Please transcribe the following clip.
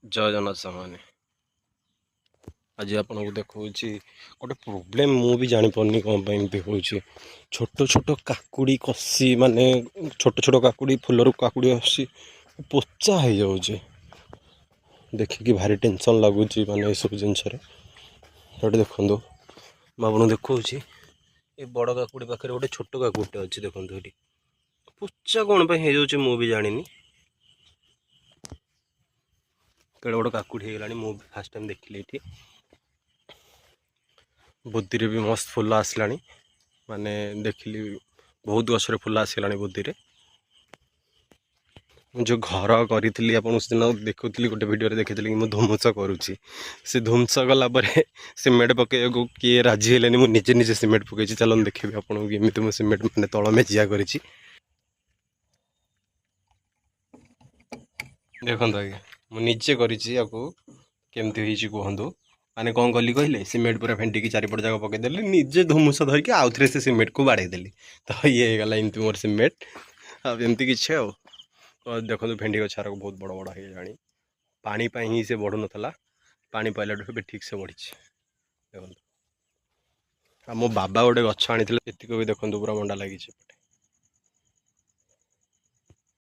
जय जगन्नाथ सामान्य आज आपको देखा गोटे प्रोब्लेम मु भी जापानी कौन एमती हो छोट छोट काकुड़ी कसी माने छोट छोट काकुड़ी फुलर काकुड़ी आसी पोचा हो जाऊे देखिकी भारी टेंशन लगुच माने सब जिनस देखो मुझे देखा ये बड़ काकुड़ी पाखे गोटे छोट काकुड़े अच्छी देखो ये पोचा कौन हो जाऊे मुझे जानी कड़े बड़ काकुड़ी होगा मु फास्ट टाइम देखिली ये बुद्धि भी मस्त फुल आसला माने देखिली बहुत गछरे फुल आसगला बुद्धि जो घर करी दिन देखुली गोटे वीडियो देखी कि मुझे धुमस करुच्ची से धुमस गलापर सीमेंट पकड़ किए राजी है मुझे निजे सीमेंट पकई चलो देखी आपको केमी सीमेंट मैंने तल मेजिया कर देखो आज्ञा मुझे करमती कहतु माने कौन कली कहले सीमेंट पूरा फेंटिकी चारिपट जाक पकईदेली निजे धुमुस धरिकी आउ थे से सीमेंट को बाड़ेदेली तो ये गला एमती मोर सीमेंट आमती किसी आ देखो भेंडी गछार बहुत बड़ बड़ हो पानी ही से बढ़ु नाला पानी पाइला ठीक से बढ़ी देखो मो बाबा गोटे गछ आनी ये भी देखो पूरा मंडा लगी।